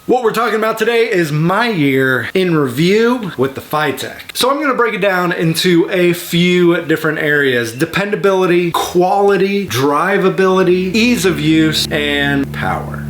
What we're talking about today is my year in review with the FiTech. So I'm gonna break it down into a few different areas: dependability, quality, drivability, ease of use, and power.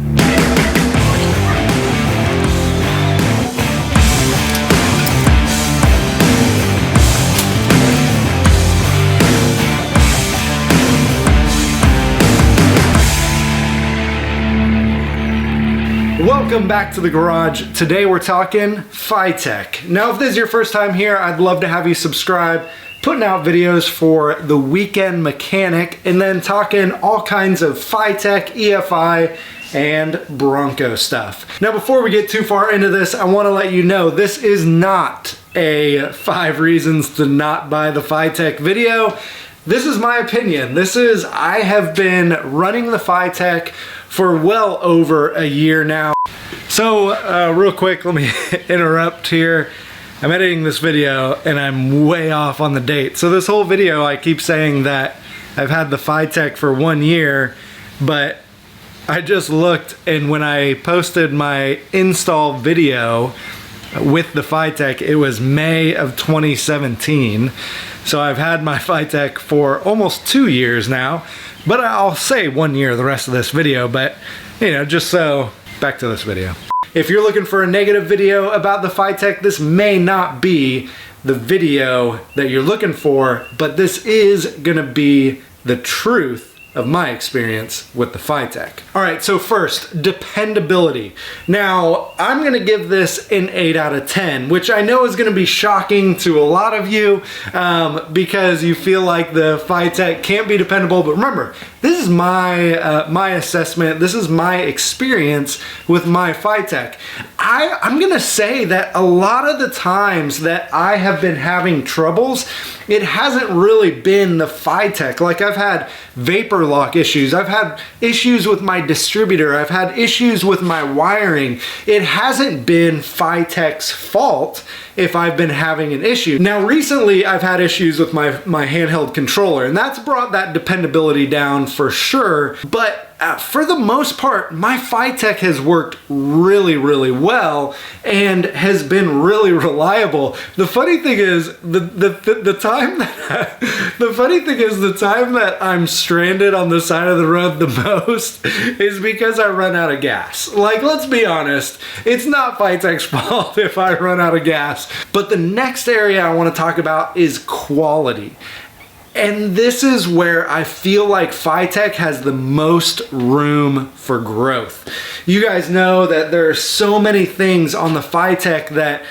Welcome back to the garage. Today we're talking FiTech. Now, if this is your first time here, I'd love to have you subscribe, putting out videos for the weekend mechanic, and then talking all kinds of FiTech, EFI, and Bronco stuff. Now, before we get too far into this, I want to let you know this is not a 5 reasons to not buy the FiTech video. This is my opinion. I have been running the FiTech for well over a year now. So real quick, let me interrupt here. I'm editing this video and I'm way off on the date. So this whole video I keep saying that I've had the FiTech for 1 year, but I just looked, and when I posted my install video with the FiTech, it was May of 2017. So I've had my FiTech for almost 2 years now, but I'll say 1 year the rest of this video, but you know, just so, back to this video. If you're looking for a negative video about the FiTech, this may not be the video that you're looking for, but this is gonna be the truth of my experience with the FiTech. All right, so first, dependability. Now, I'm gonna give this an 8 out of 10, which I know is gonna be shocking to a lot of you because you feel like the FiTech can't be dependable, but remember, this is my assessment, this is my experience with my FiTech. I'm gonna say that a lot of the times that I have been having troubles, it hasn't really been the FiTech. Like, I've had vapor lock issues, I've had issues with my distributor, I've had issues with my wiring. It hasn't been FiTech's fault if I've been having an issue. Now, recently I've had issues with my handheld controller, and that's brought that dependability down for sure, but for the most part, my FiTech has worked really, really well and has been really reliable. The funny thing is, the time that I'm stranded on the side of the road the most is because I run out of gas. Like, let's be honest, it's not FiTech's fault if I run out of gas. But the next area I want to talk about is quality. And this is where I feel like FiTech has the most room for growth. You guys know that there are so many things on the FiTech that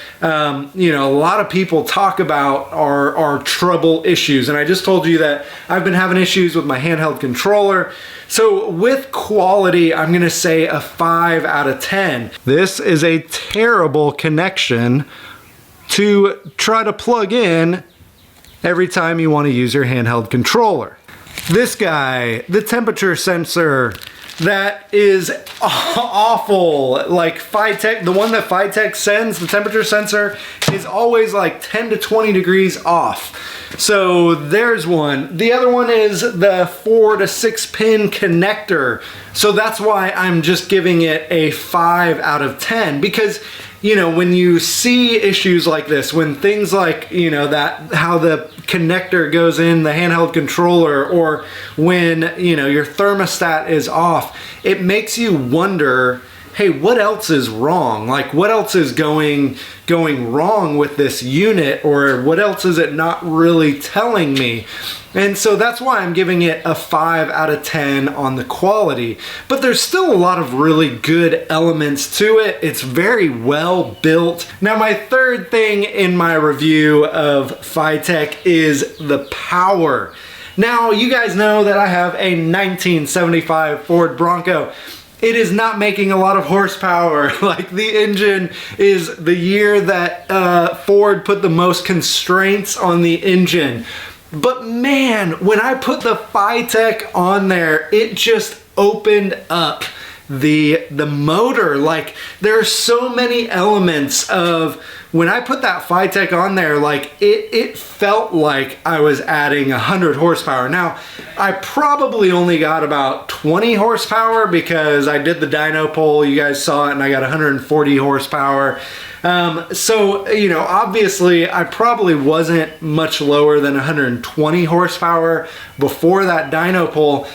you know, a lot of people talk about are trouble issues. And I just told you that I've been having issues with my handheld controller. So with quality, I'm gonna say a 5 out of 10. This is a terrible connection to try to plug in every time you want to use your handheld controller. This guy, the temperature sensor, that is awful. Like, FiTech, the one that FiTech sends, the temperature sensor, is always like 10 to 20 degrees off. So there's one. The other one is the 4 to 6 pin connector. So that's why I'm just giving it a 5 out of 10, because you know, when you see issues like this, when things like, you know, that how the connector goes in the handheld controller, or when, you know, your thermostat is off, it makes you wonder, hey, what else is wrong? Like, what else is going wrong with this unit, or what else is it not really telling me? And so that's why I'm giving it a 5 out of 10 on the quality. But there's still a lot of really good elements to it. It's very well built. Now, my third thing in my review of FiTech is the power. Now, you guys know that I have a 1975 Ford Bronco. It is not making a lot of horsepower. Like, the engine is the year that Ford put the most constraints on the engine. But man, when I put the FiTech on there, it just opened up the the motor, like there are so many elements of when I put that FiTech on there, like it felt like I was adding 100 horsepower. Now, I probably only got about 20 horsepower because I did the dyno pull, you guys saw it, and I got 140 horsepower. So, you know, obviously I probably wasn't much lower than 120 horsepower before that dyno pull,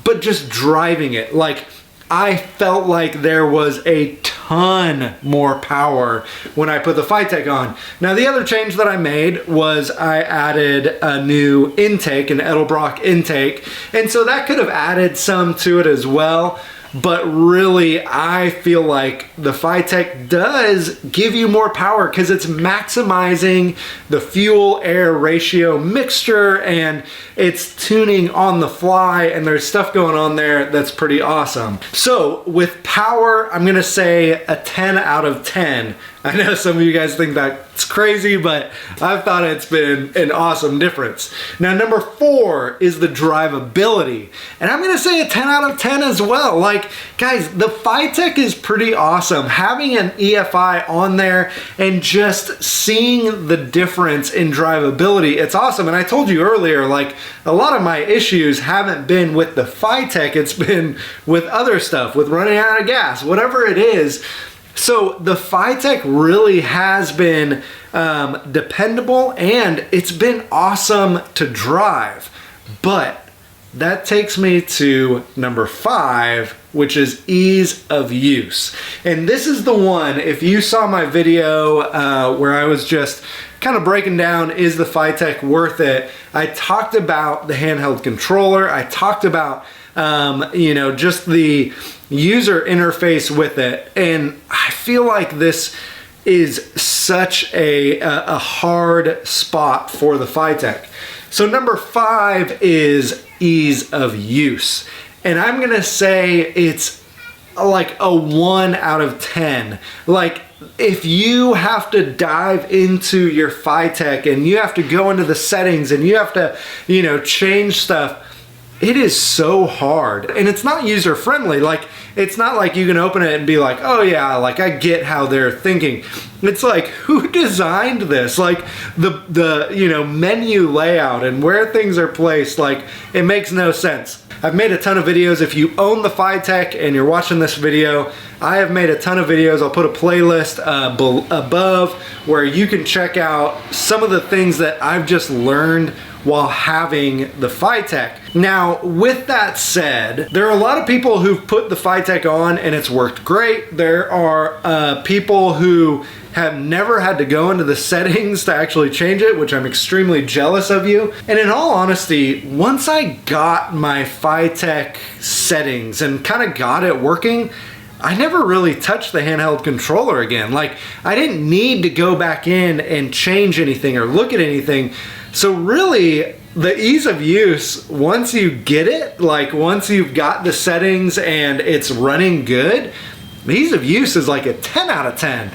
but just driving it, like I felt like there was a ton more power when I put the FiTech on. Now, the other change that I made was I added a new intake, an Edelbrock intake, and so that could have added some to it as well. But really, I feel like the FiTech does give you more power because it's maximizing the fuel-air ratio mixture, and it's tuning on the fly, and there's stuff going on there that's pretty awesome. So with power, I'm gonna say a 10 out of 10. I know some of you guys think that's crazy, but I've thought it's been an awesome difference. Now, number 4 is the drivability, and I'm gonna say a 10 out of 10 as well. Like, guys, the FiTech is pretty awesome. Having an EFI on there and just seeing the difference in drivability, it's awesome. And I told you earlier, like, a lot of my issues haven't been with the FiTech, it's been with other stuff, with running out of gas, whatever it is. So the FiTech really has been dependable, and it's been awesome to drive. But that takes me to number 5, which is ease of use. And this is the one, if you saw my video where I was just kind of breaking down, is the FiTech worth it? I talked about the handheld controller. I talked about you know, just the user interface with it, and I feel like this is such a hard spot for the FiTech. So number 5 is ease of use, and I'm gonna say it's like a 1 out of 10. Like, if you have to dive into your FiTech and you have to go into the settings and you have to, you know, change stuff, it is so hard, and it's not user friendly. Like, it's not like you can open it and be like, oh yeah, like I get how they're thinking. It's like, who designed this? Like the you know, menu layout and where things are placed, like it makes no sense. I've made a ton of videos. If you own the FiTech and you're watching this video, I have made a ton of videos. I'll put a playlist above where you can check out some of the things that I've just learned while having the FiTech. Now, with that said, there are a lot of people who've put the FiTech on and it's worked great. There are people who have never had to go into the settings to actually change it, which I'm extremely jealous of you. And in all honesty, once I got my FiTech settings and kind of got it working, I never really touched the handheld controller again. Like, I didn't need to go back in and change anything or look at anything. So really, the ease of use, once you get it, like once you've got the settings and it's running good, the ease of use is like a 10 out of 10.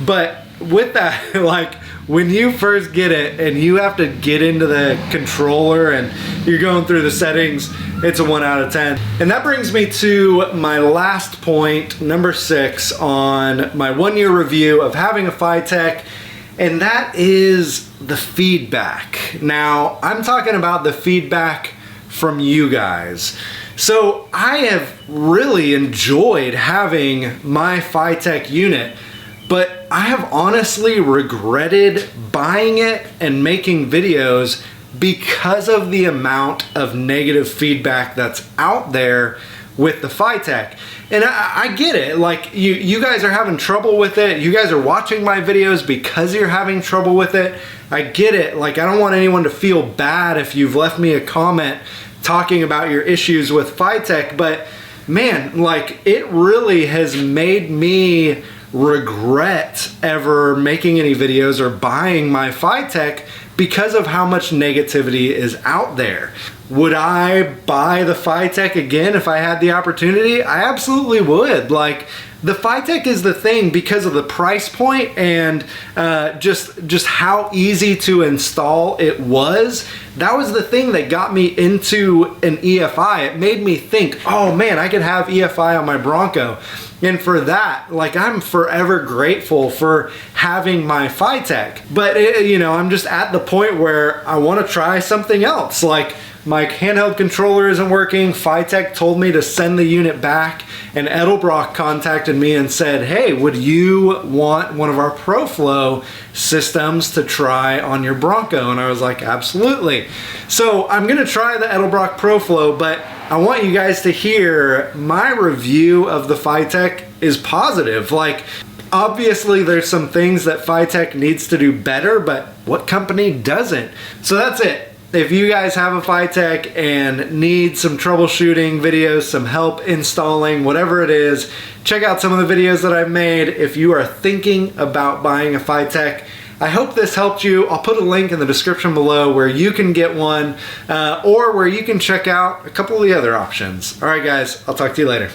But with that, like when you first get it and you have to get into the controller and you're going through the settings, it's a 1 out of 10. And that brings me to my last point, number 6 on my 1-year review of having a FiTech, and that is the feedback. Now, I'm talking about the feedback from you guys. So I have really enjoyed having my FiTech unit, but I have honestly regretted buying it and making videos because of the amount of negative feedback that's out there with the FiTech. And I get it, like you guys are having trouble with it. You guys are watching my videos because you're having trouble with it. I get it, like I don't want anyone to feel bad if you've left me a comment talking about your issues with FiTech, but man, like it really has made me regret ever making any videos or buying my FiTech because of how much negativity is out there. Would I buy the FiTech again if I had the opportunity? I absolutely would. Like, the FiTech is the thing because of the price point and just how easy to install it was. That was the thing that got me into an EFI. It made me think, oh man, I could have EFI on my Bronco. And for that, like, I'm forever grateful for having my FiTech. But I'm just at the point where I want to try something else. Like, my handheld controller isn't working. FiTech told me to send the unit back, and Edelbrock contacted me and said, hey, would you want one of our ProFlow systems to try on your Bronco? And I was like, absolutely. So I'm gonna try the Edelbrock ProFlow, but I want you guys to hear my review of the FiTech is positive. Like, obviously there's some things that FiTech needs to do better, but what company doesn't? So that's it. If you guys have a FiTech and need some troubleshooting videos, some help installing, whatever it is, check out some of the videos that I've made. If you are thinking about buying a FiTech, I hope this helped you. I'll put a link in the description below where you can get one or where you can check out a couple of the other options. All right, guys, I'll talk to you later.